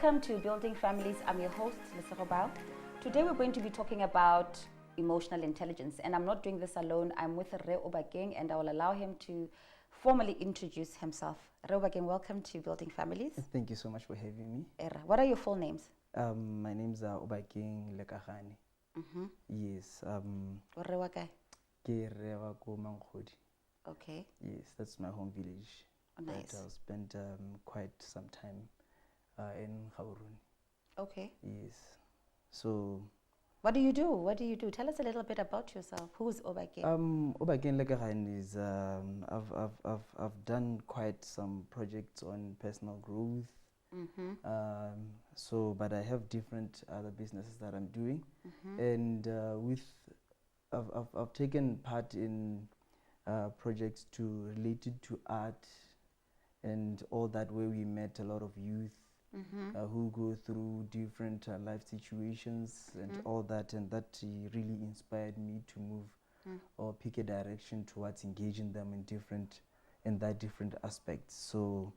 Welcome to Building Families. I'm your host, 𝐁𝐔𝐈𝐋𝐃𝐈𝐿𝐿. Today we're going to be talking about emotional intelligence, and I'm not doing this alone. I'm with 𝐅𝐀𝐌𝐈𝐋𝐃𝐈𝐍𝐆, and I will allow him to formally introduce himself. 𝐅𝐀𝐌𝐈𝐋𝐃𝐈𝐿, welcome to Building Families. Thank you so much for having me. What are your full names? My name's 𝐅𝐀𝐌𝐈𝐋𝐃𝐈𝐍𝐆. Yes. 𝐁𝐔𝐈𝐋𝐈𝐋𝐃𝐈𝐍𝐆. Okay. Yes, that's my home village. Oh, nice. But I'll spend quite some time in Gaborone. Okay. Yes. So. What do you do? What do you do? Tell us a little bit about yourself. Who's 𝐁𝐁𝐈𝐋𝐃? 𝐁𝐈𝐋𝐈𝐋𝐃𝐈𝐍𝐆 is I've done quite some projects on personal growth. But I have different other businesses that I'm doing, and I've taken part in projects related to art and all that, where we met a lot of youth who go through different life situations and all that, and that really inspired me to move or pick a direction towards engaging them in different aspects. So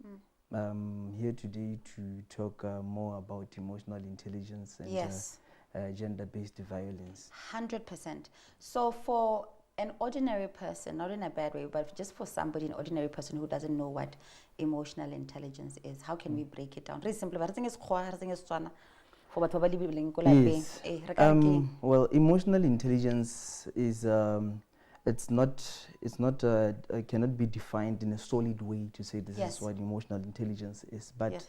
I'm here today to talk more about emotional intelligence and gender-based violence. 100%. So for an ordinary person, not in a bad way, but just for somebody, an ordinary person who doesn't know what emotional intelligence is, how can we break it down? Very simple. Yes. Well, emotional intelligence is cannot be defined in a solid way to say this is what emotional intelligence is, but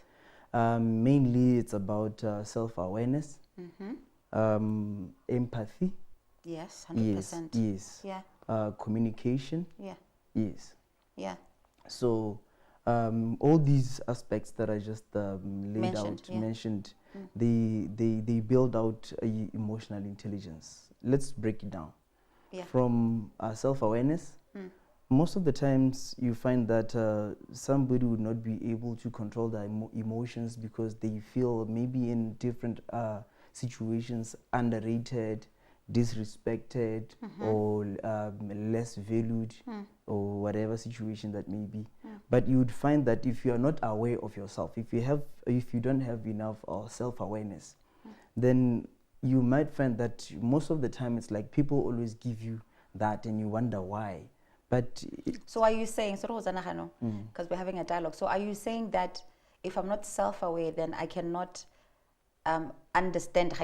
mainly it's about self-awareness, empathy. Yes, 100%. Yes. Yeah. Communication. Yeah. Yes. Yeah. So all these aspects that I just mentioned, they build out emotional intelligence. Let's break it down. Yeah. From self-awareness, most of the times you find that somebody would not be able to control their emotions because they feel maybe in different situations underrated, disrespected, or less valued, or whatever situation that may be. But you would find that if you are not aware of yourself, if you don't have enough self-awareness, then you might find that most of the time it's like people always give you that and you wonder why. But so are you saying, because we're having a dialogue, so are you saying that if I'm not self-aware, then I cannot understand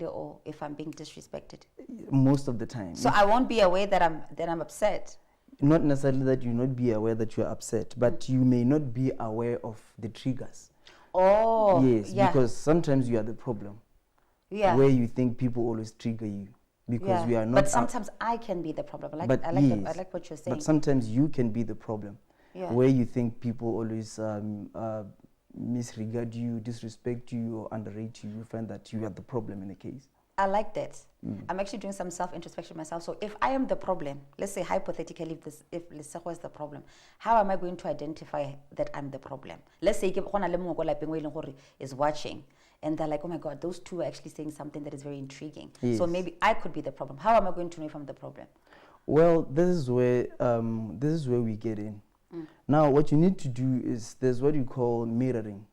or if I'm being disrespected? Most of the time. So I won't be aware that I'm upset? Not necessarily that you not be aware that you're upset, but you may not be aware of the triggers. Oh, yes, because sometimes you are the problem. Yeah. Where you think people always trigger you because we are not. But sometimes I can be the problem. I like what you're saying. But sometimes you can be the problem. Yeah. Where you think people always misregard you, disrespect you, or underrate you. You find that you are the problem in a case. I like that. I'm actually doing some self-introspection myself. So if I am the problem, let's say hypothetically, if 𝐿𝐶𝐻𝐻 is the problem, how am I going to identify that I'm the problem? Let's say is watching, and they're like, oh my God, those two are actually saying something that is very intriguing. Yes. So maybe I could be the problem. How am I going to know if I'm the problem? Well, this is where we get in. Now, what you need to do is there's what you call mirroring,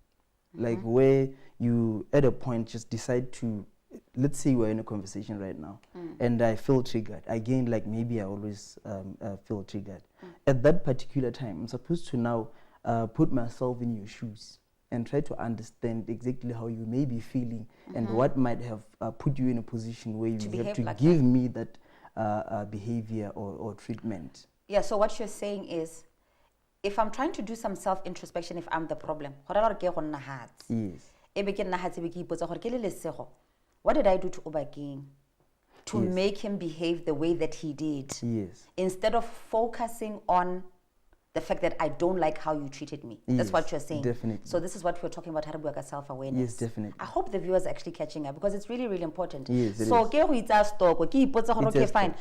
like where you at a point just decide to. Let's say we're in a conversation right now, and I feel triggered. Again, like maybe I always feel triggered. At that particular time, I'm supposed to now put myself in your shoes and try to understand exactly how you may be feeling and what might have put you in a position where you have to like give me that behavior or treatment. Yeah, so what you're saying is, if I'm trying to do some self-introspection, if I'm the problem, yes. What did I do to 𝐁𝐈𝐋𝐃𝐈𝐋 to make him behave the way that he did? Yes. Instead of focusing on the fact that I don't like how you treated me. That's what you're saying. Definitely. So this is what we're talking about, self-awareness. Yes, definitely. I hope the viewers are actually catching up because it's really, really important. Yes, so okay, fine.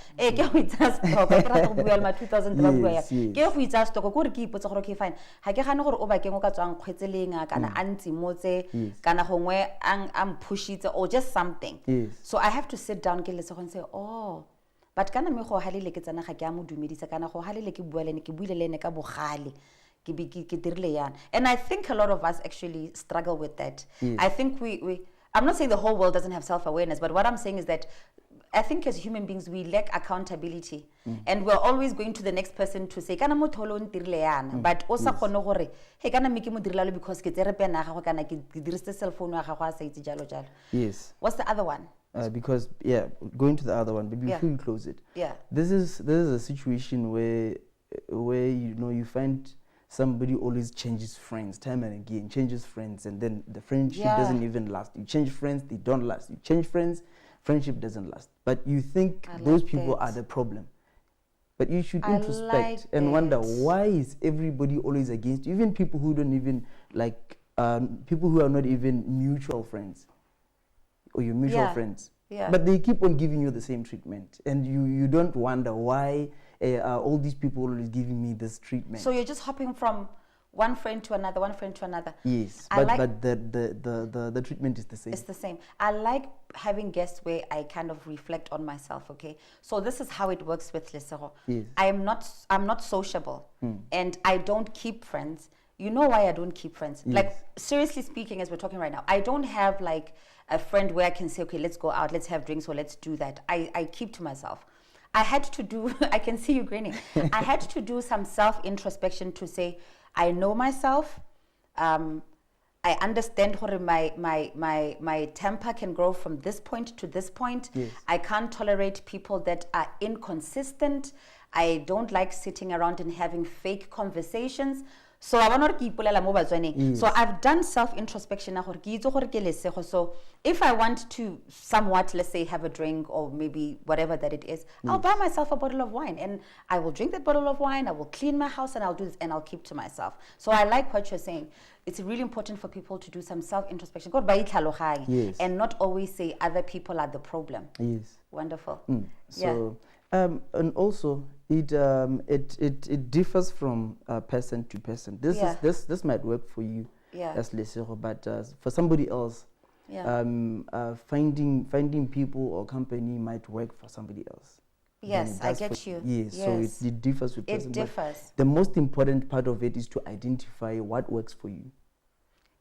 Or just something. Yes. So I have to sit down and say, oh, but kana me go halile ke tsana ga ke a mo dumedisa kana go halile ke bua le ne ke buile le ne ka bogale And I think a lot of us actually struggle with that. Yes. I think I'm not saying the whole world doesn't have self-awareness, but what I'm saying is that I think as human beings, we lack accountability. And we're always going to the next person to say, kana motho lo ntirile yana. But osa kgone gore, hey, kana miki mo dirilalo because ke tserepe na gago kana ke dirisitse cell phone ya gago a sa itse jalo jalo. Yes. What's the other one? Because going to the other one, but before you close it, this is a situation where you find somebody always changes friends time and again, changes friends, and then the friendship doesn't even last. You change friends, they don't last. You change friends, friendship doesn't last. But you think those people are the problem. But you should introspect and wonder, why is everybody always against you? Even people who don't even people who are not even mutual friends or your mutual friends. But they keep on giving you the same treatment. And you don't wonder why all these people always giving me this treatment. So you're just hopping from one friend to another, one friend to another. Yes, but the treatment is the same. It's the same. I like having guests where I kind of reflect on myself, okay? So this is how it works with Lesego. Yes. I'm not sociable, and I don't keep friends. You know why I don't keep friends? Yes. Like, seriously speaking, as we're talking right now, I don't have like a friend where I can say, okay, let's go out, let's have drinks, or let's do that. I keep to myself. I had to do, I can see you grinning. I had to do some self-introspection to say, I know myself. I understand how my temper can grow from this point to this point. Yes. I can't tolerate people that are inconsistent. I don't like sitting around and having fake conversations. So so I've done self-introspection. So if I want to somewhat, let's say, have a drink or maybe whatever that it is, I'll buy myself a bottle of wine and I will drink that bottle of wine. I will clean my house and I'll do this and I'll keep to myself. So I like what you're saying. It's really important for people to do some self-introspection. Yes. And not always say other people are the problem. Yes. Wonderful. So and also it differs from person to person. This might work for you as Lesego, but for somebody else, finding people or company might work for somebody else. Yes, I get you. Yes, so it differs with person. It differs. The most important part of it is to identify what works for you.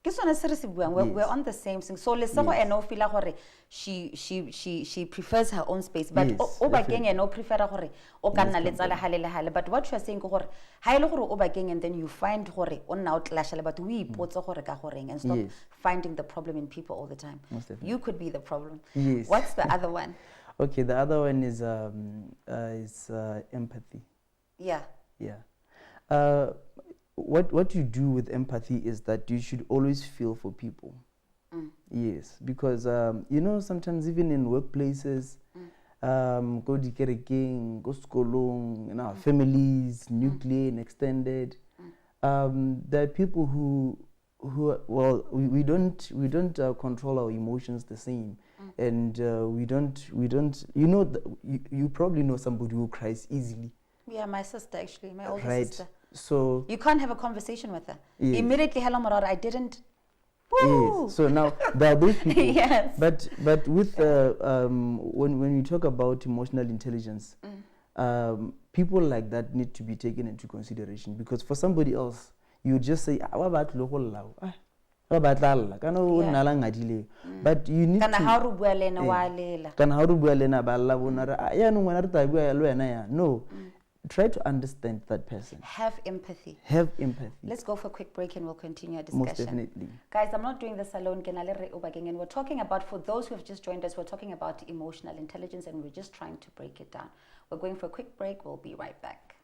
We're on the same thing. So Lesego and no feel like she prefers her own space, but obakeng and no prefer gore o kana le tsala hale. But what you are saying gore ha ile gore obakeng, and then you find gore on now clashale, but we ipotse gore ka goreng, and stop finding the problem in people all the time. You could be the problem. Yes. What's the other one? Okay, the other one is empathy. Yeah. What you do with empathy is that you should always feel for people. Yes, because sometimes even in workplaces, go dikerekeng, go skolong, families, nuclear and extended, there are people who we don't control our emotions the same, and we don't you probably know somebody who cries easily. Yeah, my sister actually, my older sister. So you can't have a conversation with her. Immediately, hello, Marora, I didn't. Woo! Yes. So now there are those people. Yes. But with when you talk about emotional intelligence, people like that need to be taken into consideration, because for somebody else, you just say, but you need to no. Try to understand that person. Have empathy. Let's go for a quick break and we'll continue our discussion. Most definitely. Guys, I'm not doing this alone. And we're talking about, for those who have just joined us, we're talking about emotional intelligence, and we're just trying to break it down. We're going for a quick break. We'll be right back.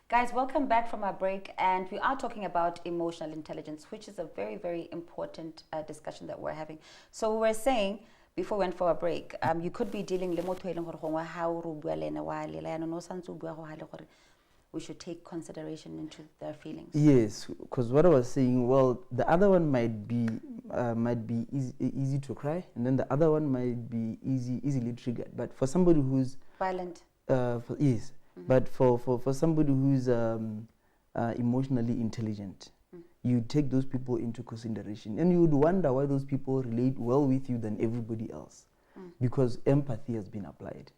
Guys, welcome back from our break, and we are talking about emotional intelligence, which is a very, very important discussion that we're having. So we were saying before we went for a break, you could be dealing we should take consideration into their feelings. Yes, because what I was saying, well, the other one might be easy to cry, and then the other one might be easily triggered. But for somebody who's violent, yes. But for somebody who's emotionally intelligent, you take those people into consideration, and you would wonder why those people relate well with you than everybody else. because empathy has been applied.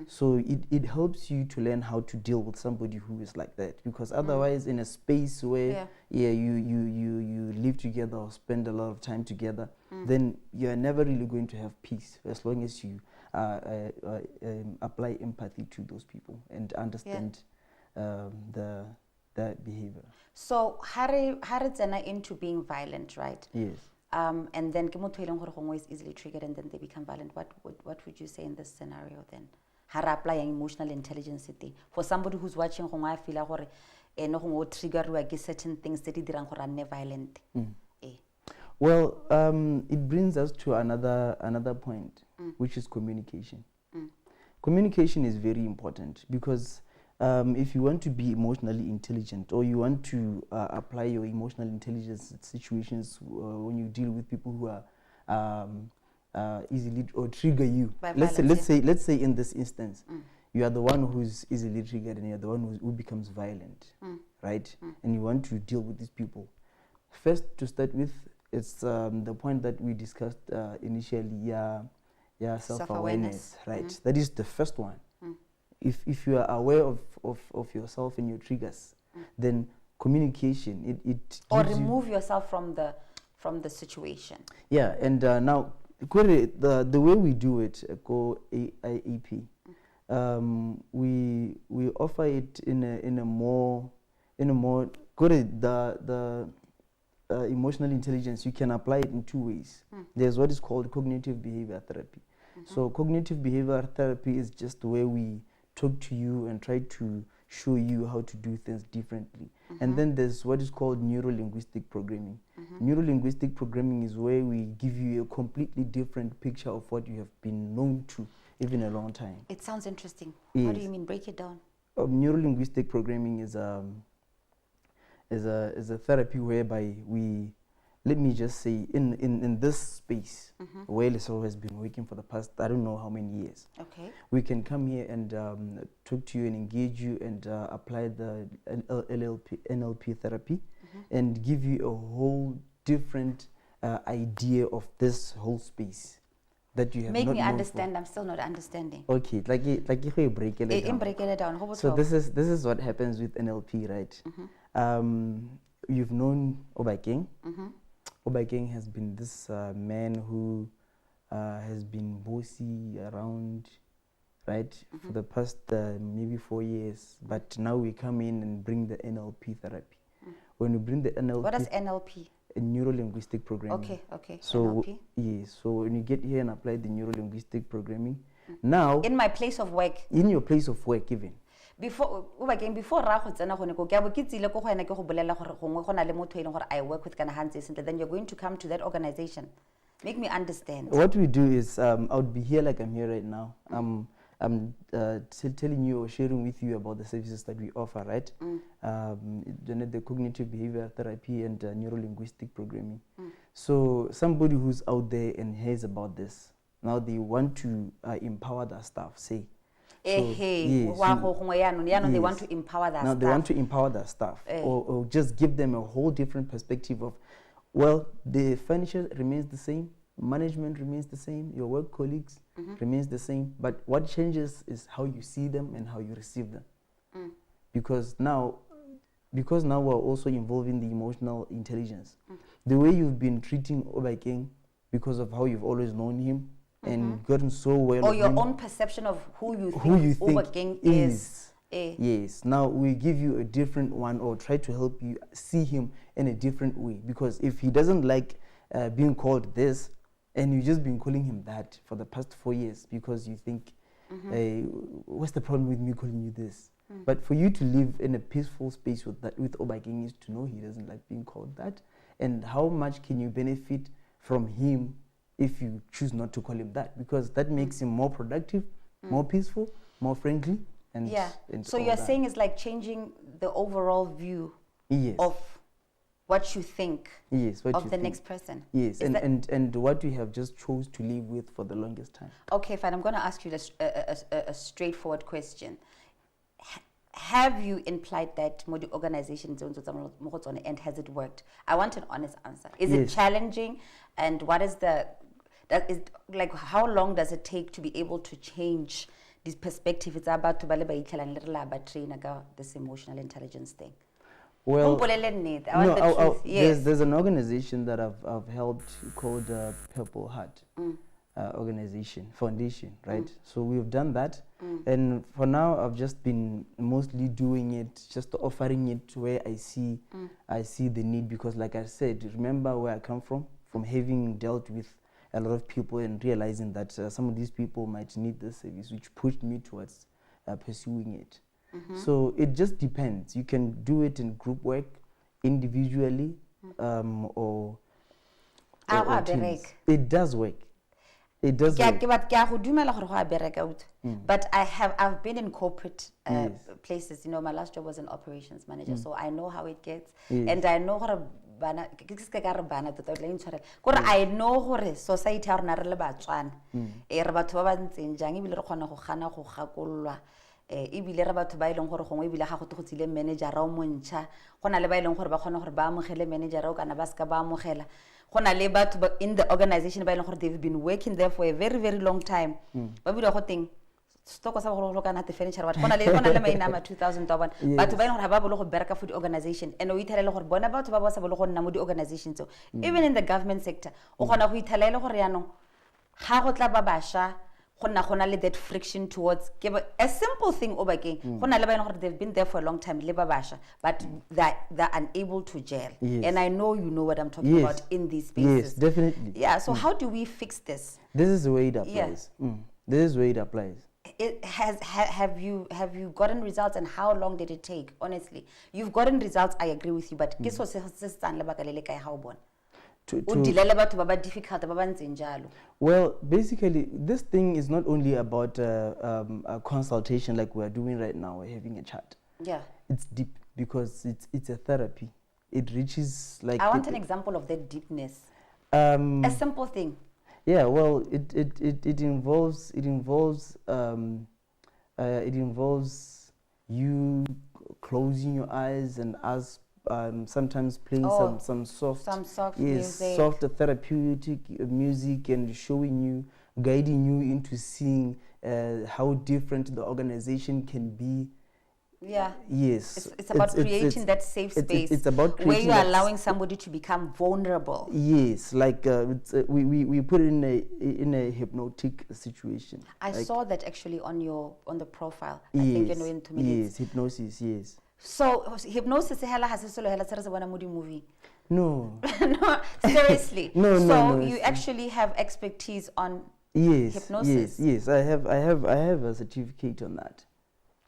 So it helps you to learn how to deal with somebody who is like that, because otherwise in a space where you live together or spend a lot of time together, then you're never really going to have peace as long as you apply empathy to those people and understand the behavior. So Harry into being violent, right? Yes. And then is easily triggered and then they become violent. What would you say in this scenario then? How applying emotional intelligence for somebody who's watching I feel like trigger certain things that are violent. Well, it brings us to another point, which is communication. Communication is very important because if you want to be emotionally intelligent, or you want to apply your emotional intelligence in situations when you deal with people who are easily or trigger you. Let's say in this instance, you are the one who's easily triggered and you're the one who becomes violent, right? And you want to deal with these people. First, to start with, it's the point that we discussed initially, self-awareness, right? That is the first one. If you are aware of yourself and your triggers, then communication, it or remove yourself from the situation. Yeah, and now the way we do it, 𝐁𝐔𝐈𝐋𝐃𝐈𝐍𝐆, we offer it in a more the emotional intelligence. You can apply it in two ways. There's what is called cognitive behavior therapy. So cognitive behavior therapy is just where we talk to you and try to show you how to do things differently. And then there's what is called neuro-linguistic programming. Neuro-linguistic programming is where we give you a completely different picture of what you have been known to even a long time. It sounds interesting. Yes. What do you mean? Break it down. Neuro-linguistic programming is a therapy whereby we, let me just say, in this space where 𝐿𝐿 has been working for the past, I don't know how many years. Okay. We can come here and talk to you and engage you and apply the NLP therapy and give you a whole different idea of this whole space that you have Make not me known understand. for. I'm still not understanding. Okay, like you break it down. Break it down. So this is what happens with NLP, right? You've known 𝐁𝐔𝐈𝐋𝐃. 𝐁𝐔𝐈𝐋𝐃 has been this man who has been bossy around, right, for the past maybe 4 years. But now we come in and bring the NLP therapy. When we bring the NLP... What is NLP? Neuro-linguistic programming. Okay. So, NLP. yes, so when you get here and apply the neuro-linguistic programming, now... In my place of work? In your place of work even. Before ra go tsena gone go ke abo ke tsile go wena ke go bolela gore gongwe go na le motho ile gore I work with kana hands sentle, then you're going to come to that organization. Make me understand. What we do is I would be here like I'm here right now. I'm telling you or sharing with you about the services that we offer, right? The cognitive behavior therapy and neuro-linguistic programming. So somebody who's out there and hears about this, now they want to empower their staff, say. They want to empower their staff. They want to empower their staff or just give them a whole different perspective of, well, the furniture remains the same, management remains the same, your work colleagues remains the same, but what changes is how you see them and how you receive them. Because now we're also involving the emotional intelligence. The way you've been treating 𝐁𝐈𝐋𝐃 because of how you've always known him and gotten so well. Or your own perception of who you think 𝐁𝐈𝐋𝐃 is. Yes. Now we give you a different one or try to help you see him in a different way. Because if he doesn't like being called this, and you've just been calling him that for the past 4 years because you think, what's the problem with me calling you this? But for you to live in a peaceful space with 𝐁𝐈𝐋𝐃 is to know he doesn't like being called that. And how much can you benefit from him if you choose not to call him that, because that makes him more productive, more peaceful, more friendly, and so you're saying it's like changing the overall view of what you think of the next person. Yes, and what we have just chose to live with for the longest time. Okay, fine. I'm going to ask you a straightforward question. Have you implied that Modi organization and has it worked? I want an honest answer. Is it challenging, and what is the That is like, how long does it take to be able to change this perspective? It's about to train this emotional intelligence thing. Well, no, there's an organization that I've helped called Purple Heart organization, foundation, right? So we've done that. And for now, I've just been mostly doing it, just offering it to where I see the need. Because like I said, remember where I come from having dealt with a lot of people and realizing that some of these people might need this service, which pushed me towards pursuing it. So it just depends. You can do it in group work, individually, or teams. It does work. It does work. But I've been in corporate places. You know, my last job was an operations manager, so I know how it gets, and I know how to. I know hore society ha rena re le Batswana re batho ba ba ntseng jang ebile re kgona go gana go gakolwa ebile re batho ba ileng gore gongwe ebile ga go tsile manager ra o montšha gona le ba ileng gore ba kgona gore ba amogele manager o kana ba ska ba amogela gona le batho in the organization ba ileng gore they've been working there for a very very long time ba bile go teng stoko sa go kana the furniture but gona le maina ma 2000 ba batho ba ileng gore ba bolo go bereka for the organization and o ithelele gore bona batho ba sa bolo go nna mo di organizations even in the government sector o gona go ithelele gore ya no ga go tla ba basha gona le that friction towards a simple thing over again gona le ba gore they've been there for a long time le ba basha but they're unable to gel. And I know you know what I'm talking about in these spaces. Yes, definitely. Yeah, so how do we fix this? This is the way it applies. This is the way it applies. Have you gotten results, and how long did it take? Honestly, you've gotten results, I agree with you, but well, basically, this thing is not only about a consultation like we're doing right now, we're having a chat. Yeah. It's deep because it's a therapy. It reaches like... I want an example of that deepness. A simple thing. Yeah, well, it involves you closing your eyes and us sometimes playing some soft music. soft therapeutic music and guiding you into seeing how different the organization can be. Yeah. Yes. It's about creating that safe space. It's about where you're allowing somebody to become vulnerable. Yes, like we put it in a hypnotic situation. I saw that actually on the profile. I yes, think you know in 2 minutes. Yes, hypnosis. Yes. So hypnosis movie. No. No, seriously. No. You actually have expertise on hypnosis. Yes. I have a certificate on that.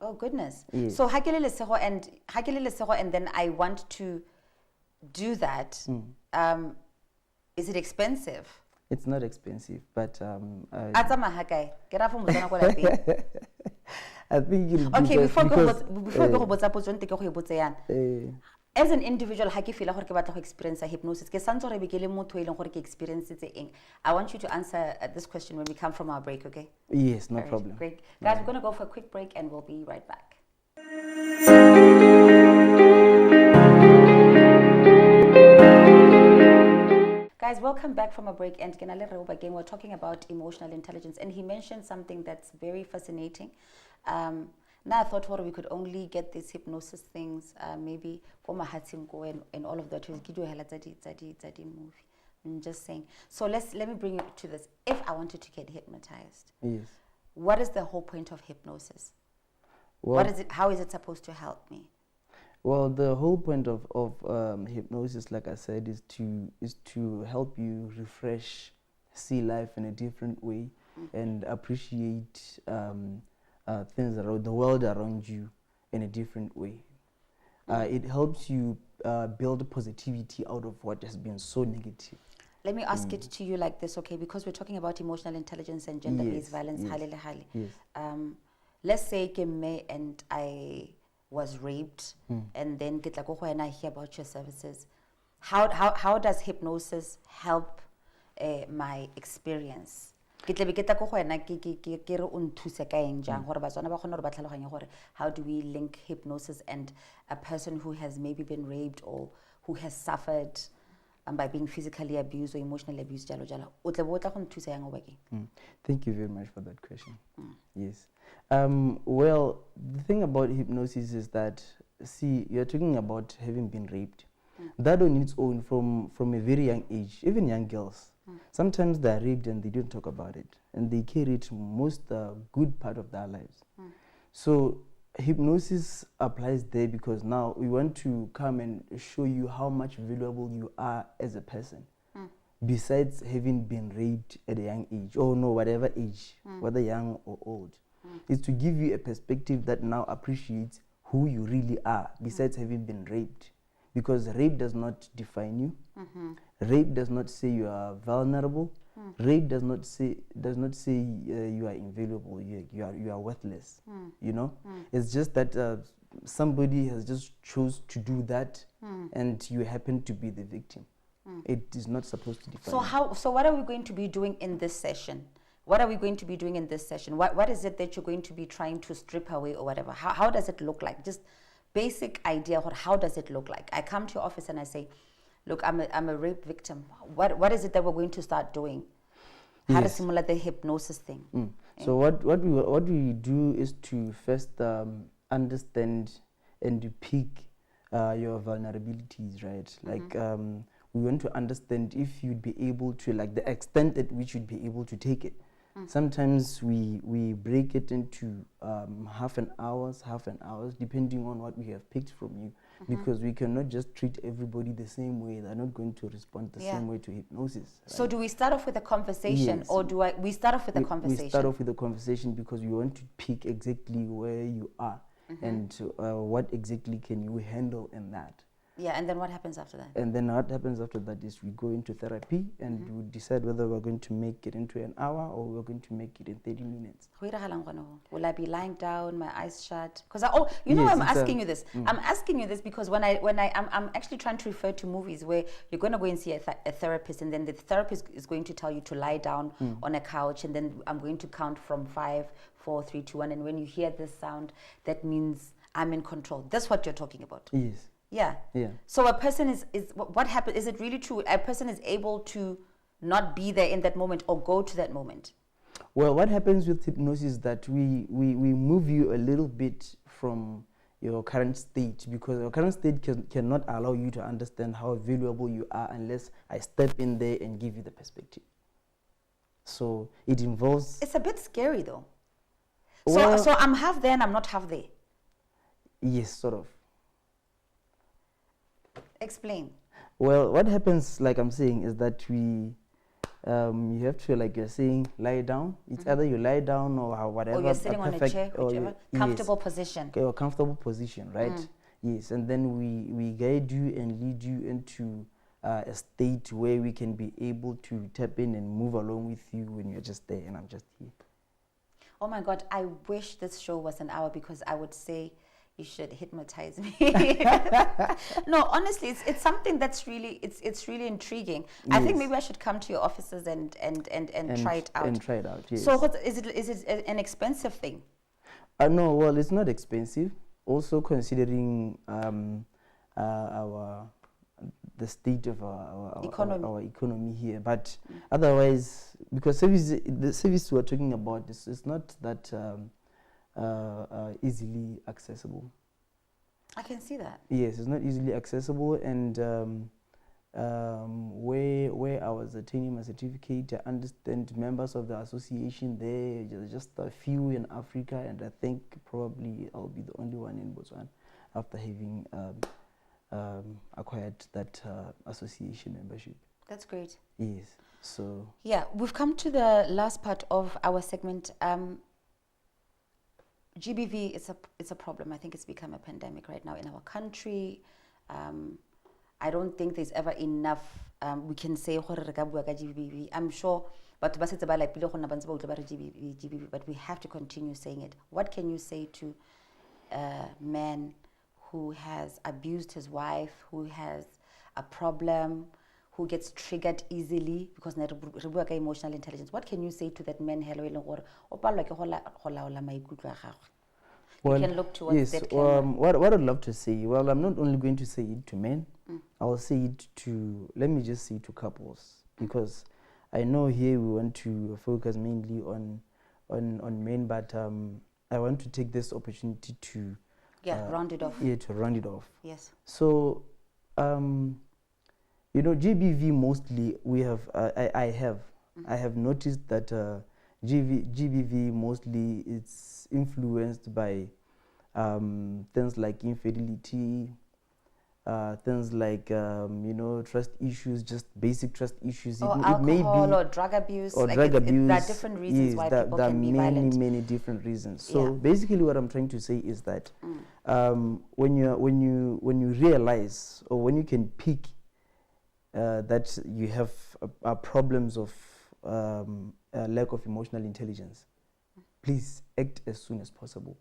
Oh goodness. Yes. So and then I want to do that. Is it expensive? It's not expensive, but I think it'll okay, before as an individual, I feel like experience hypnosis. I want you to answer this question when we come from our break, okay? Yes, no problem. Great. Guys, we're going to go for a quick break and we'll be right back. Guys, welcome back from a break. And again, we're talking about emotional intelligence. And he mentioned something that's very fascinating. Now I thought we could only get these hypnosis things, maybe and all of that. Movie. I'm just saying. So let me bring you to this. If I wanted to get hypnotized, yes, what is the whole point of hypnosis? Well, what is it? How is it supposed to help me? Well, the whole point of hypnosis, like I said, is to help you refresh, see life in a different way, and appreciate things around the world around you in a different way. It helps you build positivity out of what has been so negative. Let me ask it to you like this, okay? Because we're talking about emotional intelligence and gender-based violence. Yes. Let's say me and I was raped, and then and I hear about your services. How does hypnosis help my experience? How do we link hypnosis and a person who has maybe been raped or who has suffered by being physically abused or emotionally abused, jalo jalo. O tla bo o tla go nthusa yang o bakeng? Thank you very much for that question. Yes. Well, the thing about hypnosis is that, see, you're talking about having been raped. That on its own, from a very young age, even young girls, sometimes they're raped and they don't talk about it. And they carry it most good part of their lives. So hypnosis applies there because now we want to come and show you how much valuable you are as a person. Besides having been raped at a young age, or no, whatever age, whether young or old, is to give you a perspective that now appreciates who you really are, besides having been raped. Because rape does not define you. Rape does not say you are vulnerable. Rape does not say you are invaluable. You are worthless. You know, it's just that somebody has just chose to do that, and you happen to be the victim. It is not supposed to define. So what are we going to be doing in this session? What are we going to be doing in this session? What is it that you're going to be trying to strip away or whatever? How does it look like? Just basic idea. How does it look like? I come to your office and I say, look, I'm a rape victim. What is it that we're going to start doing? How to simulate the hypnosis thing? So what we do is to first understand and to pick your vulnerabilities, right? Like we want to understand if you'd be able to, like the extent at which you'd be able to take it. Sometimes we break it into half an hours, depending on what we have picked from you, because we cannot just treat everybody the same way. They're not going to respond the same way to hypnosis. Right? So do we start off with a conversation, or we start off with a conversation? We start off with a conversation because we want to pick exactly where you are and what exactly can you handle in that. Yeah, and then what happens after that? And then what happens after that is we go into therapy and we decide whether we're going to make it into an hour or we're going to make it in 30 minutes. Will I be lying down, my eyes shut? Because I'm asking you this. I'm asking you this because I'm actually trying to refer to movies where you're going to go and see a therapist, and then the therapist is going to tell you to lie down on a couch, and then I'm going to count from 5, 4, 3, 2, 1, and when you hear this sound, that means I'm in control. That's what you're talking about. Yes. Yeah. So a person is what happens? Is it really true? A person is able to not be there in that moment or go to that moment? Well, what happens with hypnosis is that we move you a little bit from your current state, because your current state cannot allow you to understand how valuable you are unless I step in there and give you the perspective. So it involves... It's a bit scary though. Well, so I'm half there and I'm not half there. Yes, sort of. Explain. Well, what happens, like I'm saying, is that you have to, like you're saying, lie down. It's either you lie down or whatever. Or you're sitting on a chair, whichever. Comfortable position. Okay, or comfortable position, right? Yes, and then we guide you and lead you into a state where we can be able to tap in and move along with you when you're just there and I'm just here. Oh my God, I wish this show was an hour, because I would say you should hypnotize me. No, honestly, it's something that's really it's really intriguing. Yes. I think maybe I should come to your offices and try it out. And try it out. Yes. So is it an expensive thing? No, well, it's not expensive. Also considering the state of our economy here, but otherwise, because the service we're talking about is not that easily accessible. I can see that. Yes, it's not easily accessible, and where I was attaining my certificate, I understand members of the association there, just a few in Africa, and I think probably I'll be the only one in Botswana after having acquired that association membership. That's great. Yes. So yeah, we've come to the last part of our segment. GBV is a problem. I think it's become a pandemic right now in our country. I don't think there's ever enough we can say GBV. I'm sure, but we have to continue saying it. What can you say to a man who has abused his wife, who has a problem, who gets triggered easily because emotional intelligence? What can you say to that man? Well, you can look towards yes, that camera. What I'd love to say, well, I'm not only going to say it to men, I'll say it to, let me just say to couples, because I know here we want to focus mainly on men, but I want to take this opportunity to round it off. Yeah, to round it off. Yes. So, you know, GBV mostly we have. I have noticed that GBV mostly it's influenced by things like infidelity, things like you know, trust issues, just basic trust issues. Or it alcohol may be, or drug abuse. or like drug abuse. There are different reasons why there, people there can be are many, violent. many different reasons. So Yeah. basically, what I'm trying to say is that when you realize, or when you can pick that you have problems of lack of emotional intelligence, please act as soon as possible.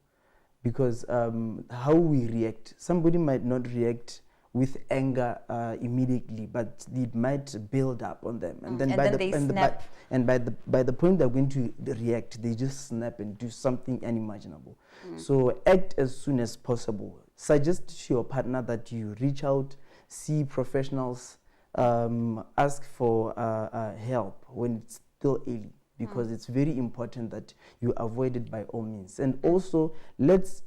Because how we react, somebody might not react with anger immediately, but it might build up on them, and then by the point they're going to react, they just snap and do something unimaginable. So act as soon as possible. Suggest to your partner that you reach out, see professionals, ask for help when it's still early, because it's very important that you avoid it by all means. And also, let's,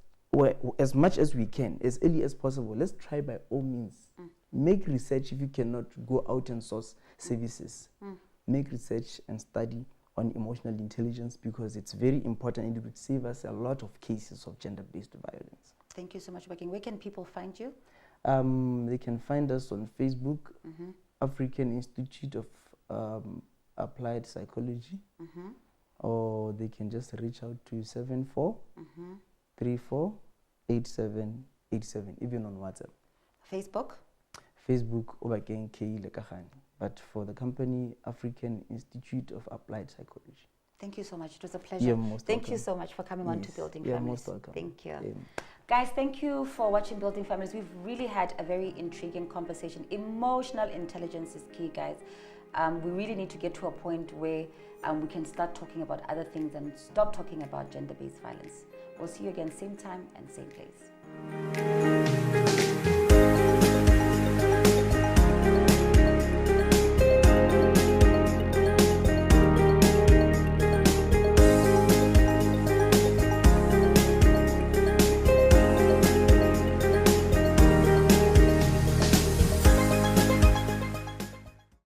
as much as we can, as early as possible, let's try by all means. Make research if you cannot go out and source services. Make research and study on emotional intelligence, because it's very important and it would save us a lot of cases of gender-based violence. Thank you so much, Becky. Where can people find you? They can find us on Facebook, African Institute of Applied Psychology, or they can just reach out to 74348787, even on WhatsApp. Facebook? Facebook, 𝐁𝐔𝐈𝐋𝐃𝐈𝐍𝐆, but for the company, African Institute of Applied Psychology. Thank you so much. It was a pleasure. You're most Thank welcome. you so much for coming on to Building You're Families. most welcome. Thank you. Yeah. Guys, thank you for watching Building Families. We've really had a very intriguing conversation. Emotional intelligence is key, guys. We really need to get to a point where we can start talking about other things and stop talking about gender-based violence. We'll see you again, same time and same place.